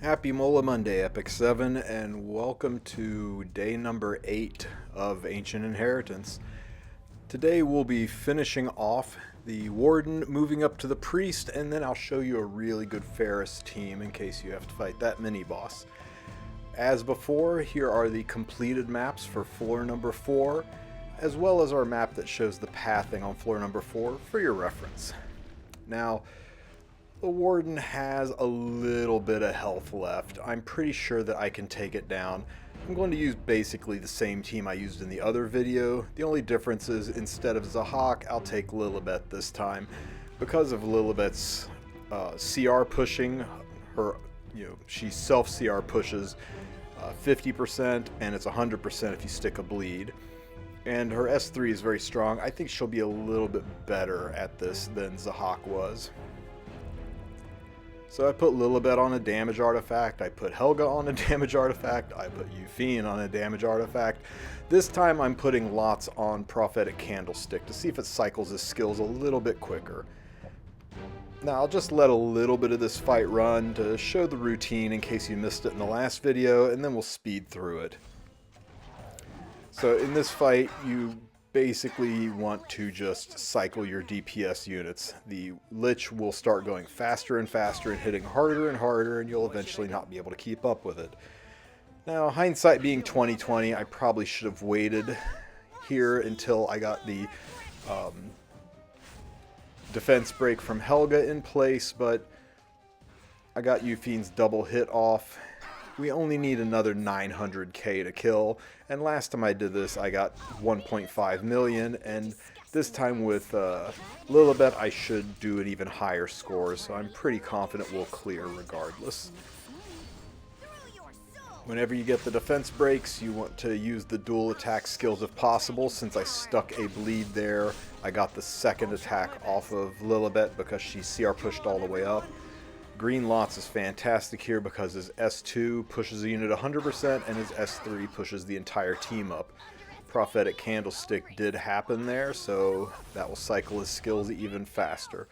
Happy Mola Monday, Epic 7, and welcome to day number 8 of Ancient Inheritance. Today we'll be finishing off the Warden, moving up to the Priest, and then I'll show you a really good Ferris team in case you have to fight that mini-boss. As before, here are the completed maps for floor number 4, as well as our map that shows the pathing on floor number 4 for your reference. Now, the Warden has a little bit of health left. I'm pretty sure that I can take it down. I'm going to use basically the same team I used in the other video. The only difference is instead of Zahak, I'll take Lilibet this time. Because of Lilibet's CR pushing, she self-CR pushes 50% and it's 100% if you stick a bleed. And her S3 is very strong. I think she'll be a little bit better at this than Zahak was. So I put Lilibet on a damage artifact, I put Helga on a damage artifact, I put Euphine on a damage artifact. This time I'm putting lots on Prophetic Candlestick to see if it cycles his skills a little bit quicker. Now I'll just let a little bit of this fight run to show the routine in case you missed it in the last video, and then we'll speed through it. So in this fight you basically want to just cycle your DPS units. The Lich will start going faster and faster and hitting harder and harder, and you'll eventually not be able to keep up with it. Now, hindsight being 2020, I probably should have waited here until I got the defense break from Helga in place, but I got Euphine's double hit off. We only need another 900k to kill, and last time I did this I got 1.5 million, and this time with Lilibet I should do an even higher score, so I'm pretty confident we'll clear regardless. Whenever you get the defense breaks, you want to use the dual attack skills if possible. Since I stuck a bleed there, I got the second attack off of Lilibet because she CR pushed all the way up. Green Lots is fantastic here because his S2 pushes the unit 100% and his S3 pushes the entire team up. Prophetic Candlestick did happen there, so that will cycle his skills even faster.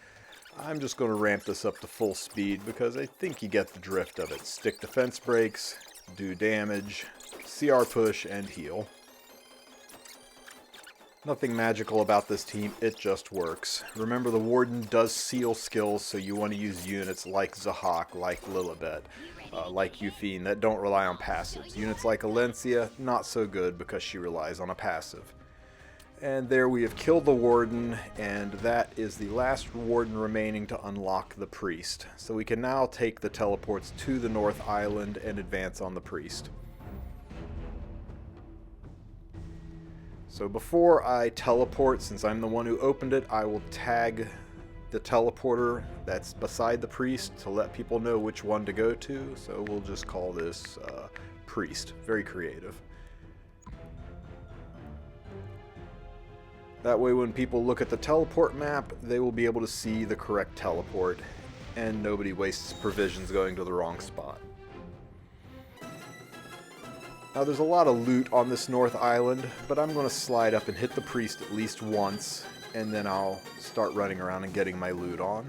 I'm just going to ramp this up to full speed because I think you get the drift of it. Stick defense breaks, do damage, CR push, and heal. Nothing magical about this team, it just works. Remember, the Warden does seal skills, so you want to use units like Zahak, like Lilibet, like Euphine, that don't rely on passives. Units like Alencia, not so good because she relies on a passive. And there we have killed the Warden, and that is the last Warden remaining to unlock the Priest. So we can now take the teleports to the North Island and advance on the Priest. So before I teleport, since I'm the one who opened it, I will tag the teleporter that's beside the Priest to let people know which one to go to. So we'll just call this Priest. Very creative. That way when people look at the teleport map, they will be able to see the correct teleport, and nobody wastes provisions going to the wrong spot. Now there's a lot of loot on this North Island, but I'm going to slide up and hit the Priest at least once, and then I'll start running around and getting my loot on.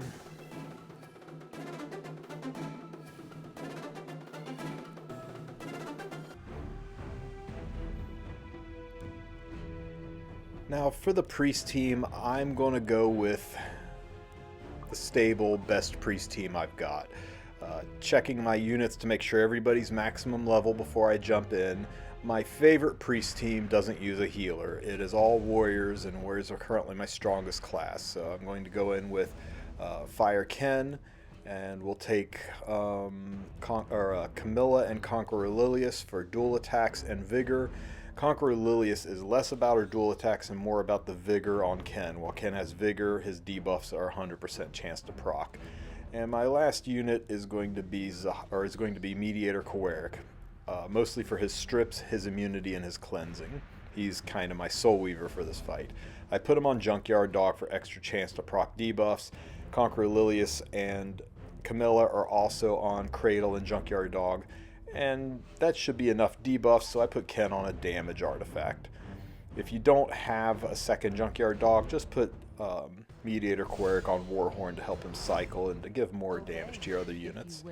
Now for the Priest team, I'm going to go with the stable best Priest team I've got. Checking my units to make sure everybody's maximum level before I jump in. My favorite Priest team doesn't use a healer. It is all warriors, and warriors are currently my strongest class. So I'm going to go in with Fire Ken, and we'll take Camilla and Conqueror Lilias for dual attacks and vigor. Conqueror Lilias is less about her dual attacks and more about the vigor on Ken. While Ken has vigor, his debuffs are 100% chance to proc. And my last unit is going to be Mediator Coeric, mostly for his strips, his immunity, and his cleansing. He's kind of my soul weaver for this fight. I put him on Junkyard Dog for extra chance to proc debuffs. Conqueror Lilias and Camilla are also on Cradle and Junkyard Dog, and that should be enough debuffs, so I put Ken on a damage artifact. If you don't have a second Junkyard Dog, just put Mediator Coeric on Warhorn to help him cycle and to give more damage to your other units.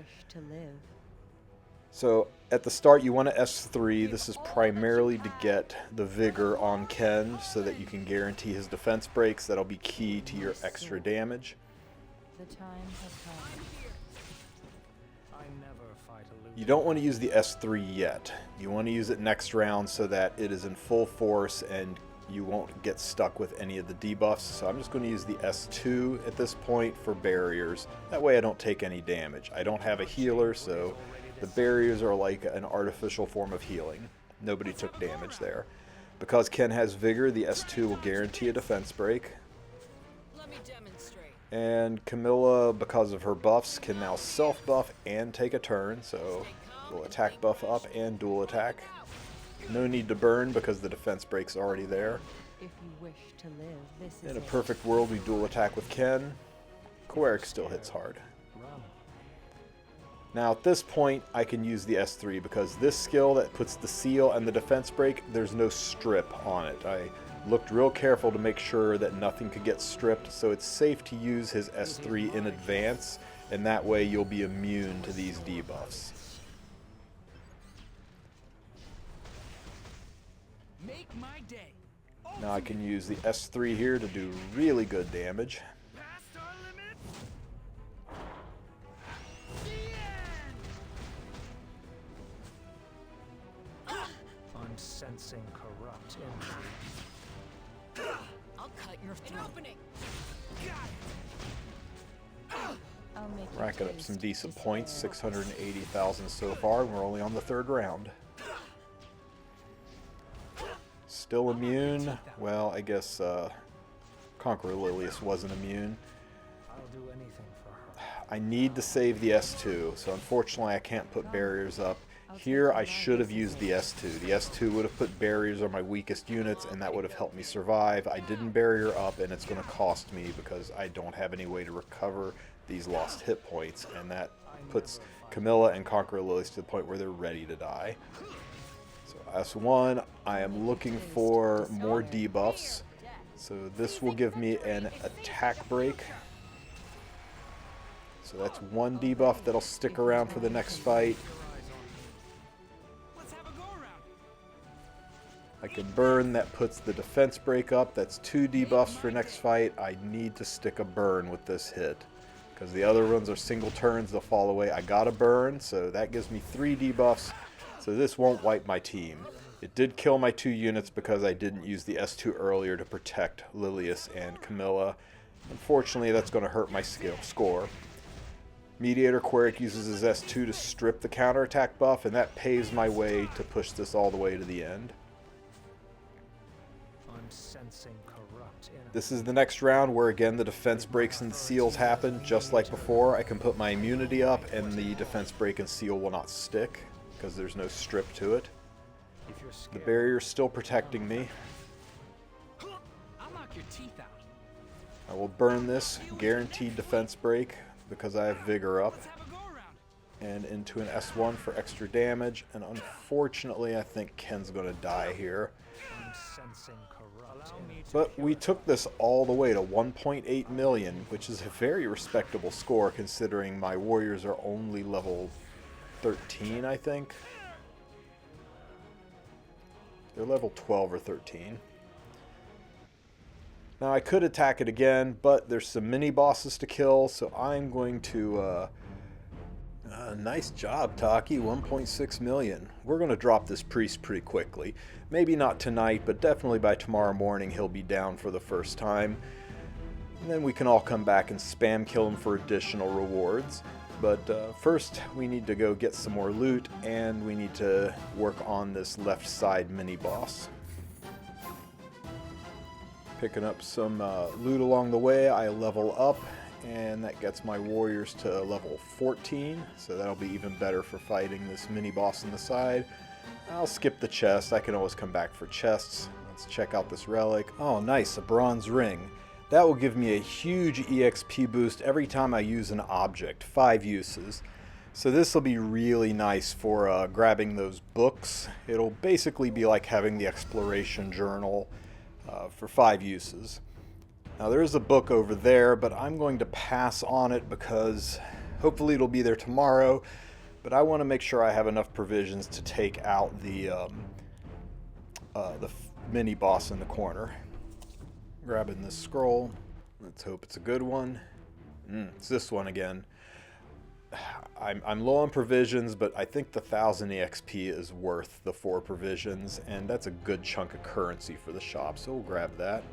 So at the start you want to S3. This is primarily to get the vigor on Ken so that you can guarantee his defense breaks. That'll be key to your extra damage. The time has come. You don't want to use the S3 yet. You want to use it next round so that it is in full force and you won't get stuck with any of the debuffs. So I'm just going to use the S2 at this point for barriers. That way I don't take any damage. I don't have a healer, so the barriers are like an artificial form of healing. Nobody took damage there. Because Ken has vigor, the S2 will guarantee a defense break. And Camilla, because of her buffs, can now self-buff and take a turn, so we'll attack buff up and dual attack. No need to burn because the defense break's already there. If you wish to live, this is In a perfect world, we dual attack with Ken. Queric still hits hard. Now at this point, I can use the S3 because this skill that puts the seal and the defense break, there's no strip on it. I looked real careful to make sure that nothing could get stripped, so it's safe to use his S3 in advance, and that way you'll be immune to these debuffs. Make my day. Now I can use the S3 here to do really good damage. Past our limit. The end. I'm sensing corrupt energy. I'll cut your throat. Opening. I'll make you Racking up taste some decent despair. points, 680,000 so far, and we're only on the third round. Still immune? Well, I guess Conqueror Lilius wasn't immune. I'll do anything for her. I need to save the S2, so unfortunately I can't put barriers up. Here I should have used the S2. The S2 would have put barriers on my weakest units and that would have helped me survive. I didn't barrier up and it's going to cost me because I don't have any way to recover these lost hit points, and that puts Camilla and Conqueror Lilius to the point where they're ready to die. So S1, I am looking for more debuffs. So this will give me an attack break. So that's one debuff that'll stick around for the next fight. Let's have a go around. I can burn, that puts the defense break up. That's two debuffs for next fight. I need to stick a burn with this hit because the other ones are single turns, they'll fall away. I got a burn, so that gives me 3 debuffs. So this won't wipe my team. It did kill my 2 units because I didn't use the S2 earlier to protect Lilius and Camilla. Unfortunately, that's going to hurt my score. Mediator Queric uses his S2 to strip the counterattack buff, and that paves my way to push this all the way to the end. I'm sensing corrupt energy. This is the next round where again the defense breaks and the seals happen just like before. I can put my immunity up and the defense break and seal will not stick because there's no strip to it. If you're The scared, barrier's still protecting me. I'll knock your teeth out. I will burn this guaranteed defense break because I have vigor up Let's have a go around. and into an S1 for extra damage, and unfortunately I think Ken's gonna die here. I'm sensing corrupt energy. But we took this all the way to 1.8 million, which is a very respectable score considering my warriors are only level 13, I think. They're level 12 or 13. Now I could attack it again, but there's some mini bosses to kill, so I'm going to nice job, Taki. 1.6 million. We're going to drop this priest pretty quickly. Maybe not tonight, but definitely by tomorrow morning he'll be down for the first time. And then we can all come back and spam kill him for additional rewards. But first we need to go get some more loot, and we need to work on this left side mini boss. Picking up some loot along the way, I level up, and that gets my warriors to level 14, so that'll be even better for fighting this mini boss on the side. I'll skip the chest, I can always come back for chests. Let's check out this relic. Oh nice, a bronze ring. That will give me a huge EXP boost every time I use an object, 5 uses. So this will be really nice for grabbing those books. It'll basically be like having the exploration journal for 5 uses. Now there is a book over there, but I'm going to pass on it because hopefully it'll be there tomorrow. But I want to make sure I have enough provisions to take out the mini boss in the corner. Grabbing this scroll. Let's hope it's a good one. It's this one again. I'm low on provisions, but I think the 1000 EXP is worth the 4 provisions, and that's a good chunk of currency for the shop, so we'll grab that.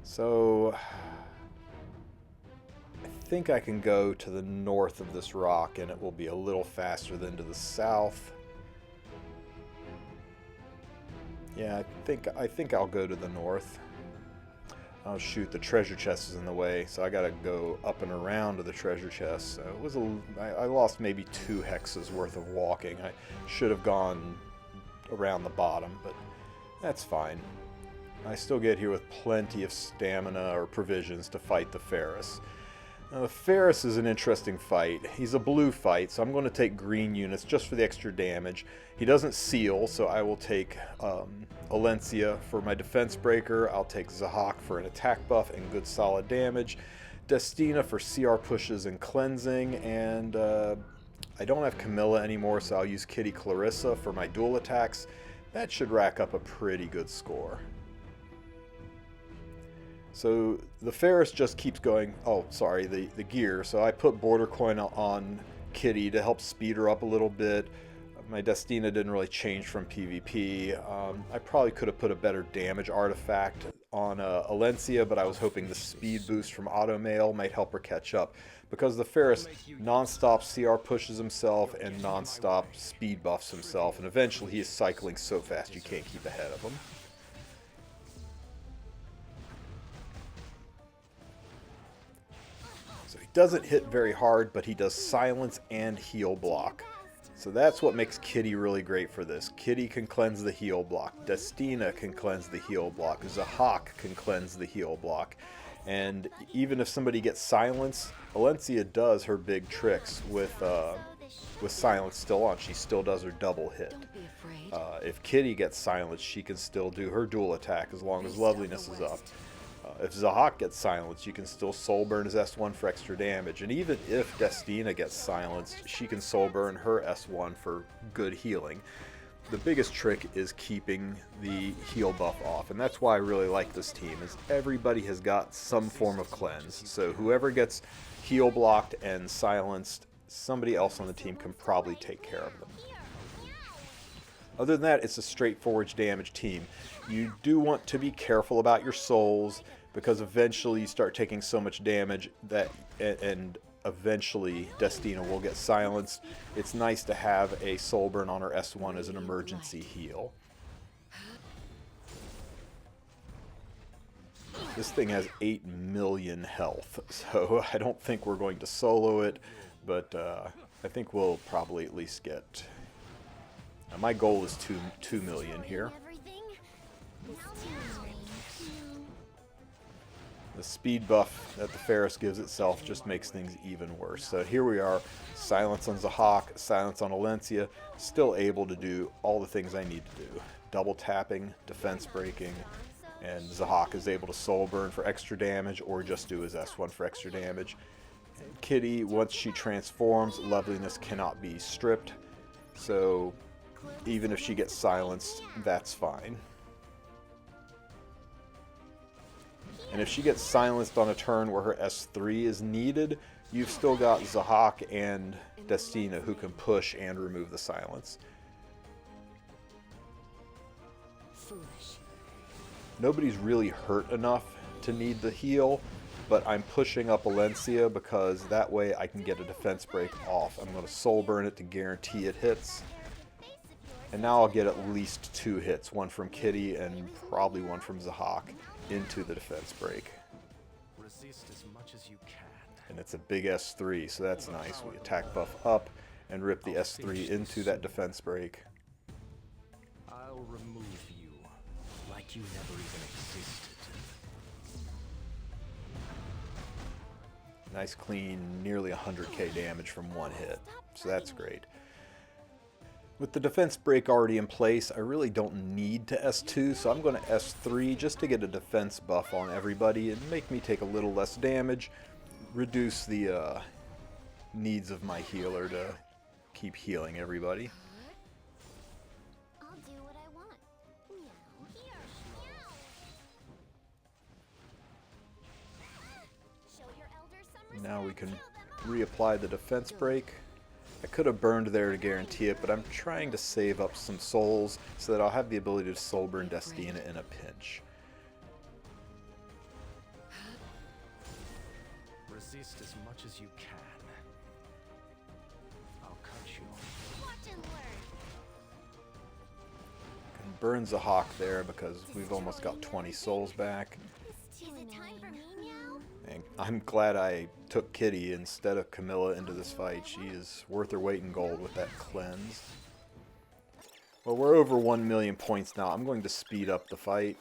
So I think I can go to the north of this rock, and it will be a little faster than to the south. Yeah, I think I'll go to the north. Oh shoot, the treasure chest is in the way, so I gotta go up and around to the treasure chest. So it was I lost maybe 2 hexes worth of walking. I should have gone around the bottom, but that's fine. I still get here with plenty of stamina or provisions to fight the Pherus. Now, the Ferris is an interesting fight. He's a blue fight, so I'm going to take green units just for the extra damage. He doesn't seal, so I will take Alencia for my defense breaker. I'll take Zahak for an attack buff and good solid damage. Destina for CR pushes and cleansing, and I don't have Camilla anymore, so I'll use Kitty Clarissa for my dual attacks. That should rack up a pretty good score. So the Ferris just keeps going, oh sorry, the gear. So I put Border Coin on Kitty to help speed her up a little bit. My Destina didn't really change from PvP. I probably could have put a better damage artifact on Alencia, but I was hoping the speed boost from Automail might help her catch up. Because the Ferris non-stop CR pushes himself and non-stop speed buffs himself, and eventually he is cycling so fast you can't keep ahead of him. Doesn't hit very hard, but he does silence and heal block. So that's what makes Kitty really great for this. Kitty can cleanse the heal block. Destina can cleanse the heal block. Zahak can cleanse the heal block. And even if somebody gets silence, Alencia does her big tricks with silence still on. She still does her double hit. If Kitty gets silence, she can still do her dual attack as long as Loveliness is up. If Zahak gets silenced, you can still soul burn his S1 for extra damage. And even if Destina gets silenced, she can soul burn her S1 for good healing. The biggest trick is keeping the heal buff off. And that's why I really like this team, is everybody has got some form of cleanse. So whoever gets heal blocked and silenced, somebody else on the team can probably take care of them. Other than that, it's a straightforward damage team. You do want to be careful about your souls, because eventually you start taking so much damage that, and eventually Destina will get silenced. It's nice to have a soul burn on her S1 as an emergency heal. This thing has 8 million health, so I don't think we're going to solo it, but I think we'll probably at least get... my goal is 2 million here. The speed buff that the Ferris gives itself just makes things even worse. So here we are, silence on Zahak, silence on Alencia, still able to do all the things I need to do. Double tapping, defense breaking, and Zahak is able to soul burn for extra damage or just do his S1 for extra damage. And Kitty, once she transforms, Loveliness cannot be stripped, so even if she gets silenced, that's fine. And if she gets silenced on a turn where her S3 is needed, you've still got Zahak and Destina who can push and remove the silence. Nobody's really hurt enough to need the heal, but I'm pushing up Alencia because that way I can get a defense break off. I'm going to soul burn it to guarantee it hits. And now I'll get at least 2 hits, one from Kitty and probably one from Zahak, into the defense break. Resist as much as you can. And it's a big S3, so that's nice. We attack buff up and rip the S3 into that defense break. I'll remove you like you never even existed. Nice clean, nearly 100k damage from one hit. So that's great. With the defense break already in place, I really don't need to S2, so I'm going to S3 just to get a defense buff on everybody and make me take a little less damage, reduce the needs of my healer to keep healing everybody. I'll do what I want. Meow. Here. Meow. Show your elders some respect. Now we can reapply the defense break. I could have burned there to guarantee it, but I'm trying to save up some souls so that I'll have the ability to soulburn Destina in a pinch. Resist as much as you can. I'll cut you. Watch and learn. And burn Zahak there because we've almost got 20 souls back. Is it time for me, Meow? And I'm glad I took Kitty instead of Camilla into this fight. She is worth her weight in gold with that cleanse. Well, we're over 1 million points now. I'm going to speed up the fight.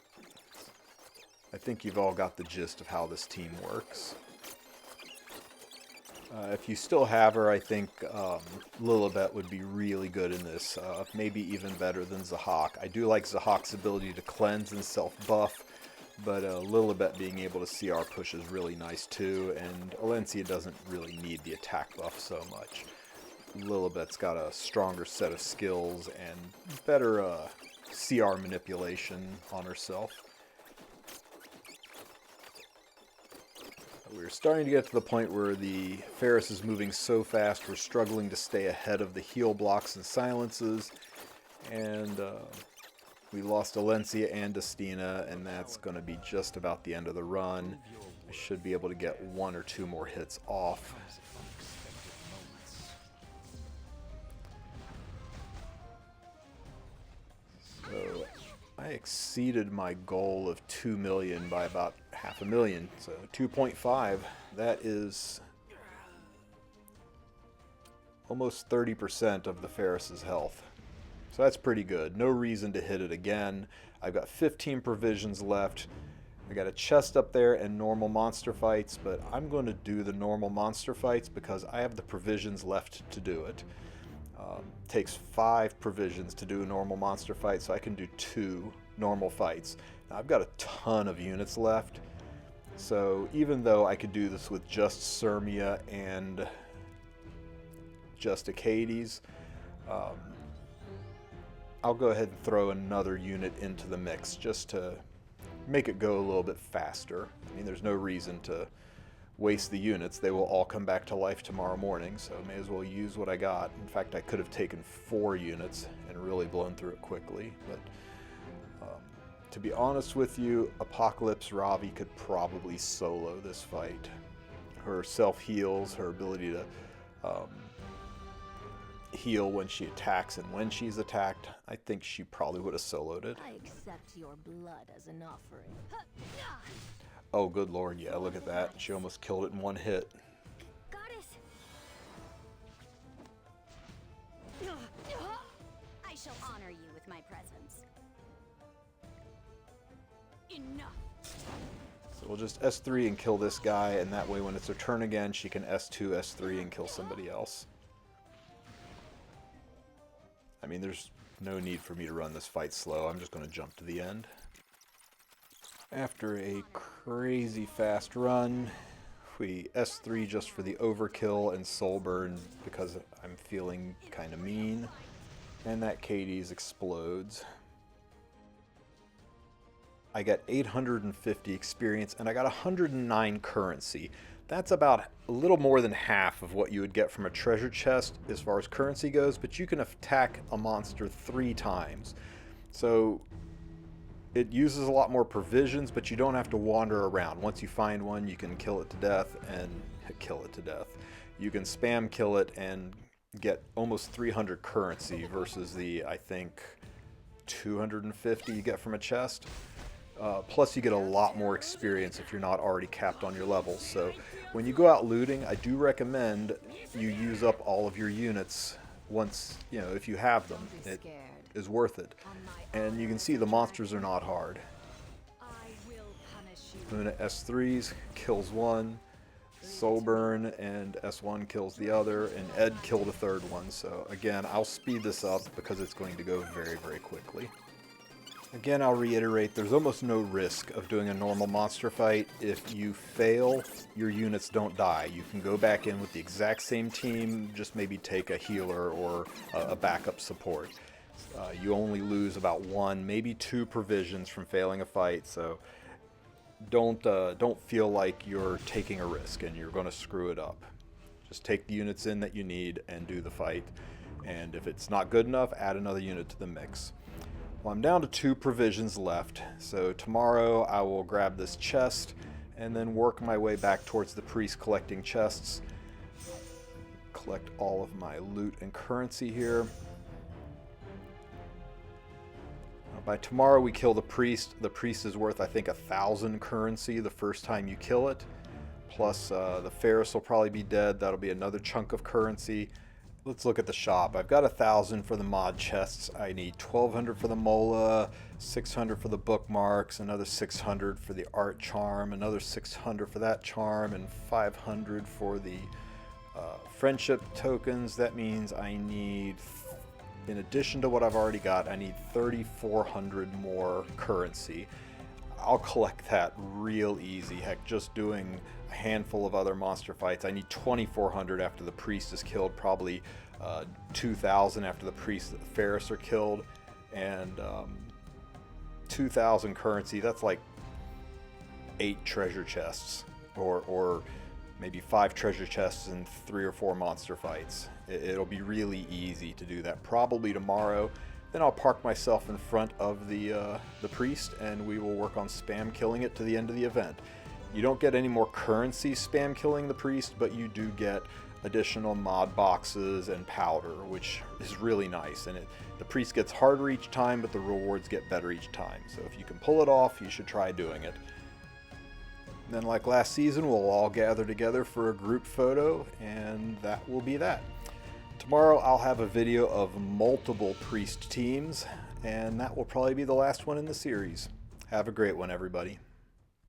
I think you've all got the gist of how this team works. If you still have her, I think Lilibet would be really good in this. Maybe even better than Zahak. I do like Zahak's ability to cleanse and self-buff. But Lilibet being able to CR push is really nice too, and Alencia doesn't really need the attack buff so much. Lilibet's got a stronger set of skills and better CR manipulation on herself. We're starting to get to the point where the Ferris is moving so fast we're struggling to stay ahead of the heal blocks and silences, and we lost Alencia and Destina, and that's going to be just about the end of the run. I should be able to get 1 or 2 more hits off. So I exceeded my goal of 2 million by about 500,000. So 2.5, that is almost 30% of the Ferris's health. So that's pretty good. No reason to hit it again. I've got 15 provisions left. I got a chest up there and normal monster fights, but I'm going to do the normal monster fights because I have the provisions left to do it. Takes 5 provisions to do a normal monster fight, so I can do 2 normal fights. Now, I've got a ton of units left, so even though I could do this with just Sirmia and just Acades, I'll go ahead and throw another unit into the mix just to make it go a little bit faster. I mean, there's no reason to waste the units. They will all come back to life tomorrow morning, so may as well use what I got. In fact, I could have taken 4 units and really blown through it quickly, but to be honest with you, Apocalypse Ravi could probably solo this fight. Her self-heals, her ability to heal when she attacks and when she's attacked, I think she probably would have soloed it. I accept your blood as an offering. Oh, good lord, yeah, look at that. She almost killed it in 1 hit. Goddess! I shall honor you with my presence. Enough! So we'll just S3 and kill this guy, and that way when it's her turn again, she can S2, S3 and kill somebody else. I mean, there's no need for me to run this fight slow. I'm just going to jump to the end. After a crazy fast run, we S3 just for the overkill and soulburn because I'm feeling kind of mean. And that Katie's explodes. I got 850 experience and I got 109 currency. That's about a little more than half of what you would get from a treasure chest as far as currency goes, but you can attack a monster 3 times. So it uses a lot more provisions, but you don't have to wander around. Once you find one, you can kill it to death and kill it to death. You can spam kill it and get almost 300 currency versus the, I think, 250 you get from a chest. Plus you get a lot more experience if you're not already capped on your levels. So when you go out looting, I do recommend you use up all of your units once, you know, if you have them. It is worth it. And you can see the monsters are not hard. Luna S3s, kills 1. Soulburn and S1 kills the other, and Ed killed a third one. So again, I'll speed this up because it's going to go very, very quickly. Again, I'll reiterate, there's almost no risk of doing a normal monster fight. If you fail, your units don't die. You can go back in with the exact same team, just maybe take a healer or a backup support. You only lose about 1, maybe 2 provisions from failing a fight, so don't feel like you're taking a risk and you're going to screw it up. Just take the units in that you need and do the fight, and if it's not good enough, add another unit to the mix. Well, I'm down to 2 provisions left, so tomorrow I will grab this chest and then work my way back towards the priest collecting chests. Collect all of my loot and currency here. By tomorrow we kill the priest. The priest is worth, I think, 1,000 currency the first time you kill it. Plus the Ferris will probably be dead. That'll be another chunk of currency. Let's look at the shop. I've got 1,000 for the mod chests. I need 1,200 for the mola, 600 for the bookmarks, another 600 for the art charm, another 600 for that charm, and 500 for the friendship tokens. That means I need, in addition to what I've already got, I need 3,400 more currency. I'll collect that real easy. Heck, just doing a handful of other monster fights, I need 2,400 after the priest is killed, probably 2,000 after the priest and the Ferris are killed, and 2,000 currency. That's like 8 treasure chests, or maybe 5 treasure chests and 3 or 4 monster fights. It'll be really easy to do that. Probably tomorrow. Then I'll park myself in front of the priest, and we will work on spam killing it to the end of the event. You don't get any more currency spam killing the priest, but you do get additional mod boxes and powder, which is really nice. And the priest gets harder each time, but the rewards get better each time. So if you can pull it off, you should try doing it. Then, like last season, we'll all gather together for a group photo, and that will be that. Tomorrow I'll have a video of multiple priest teams, and that will probably be the last one in the series. Have a great one, everybody.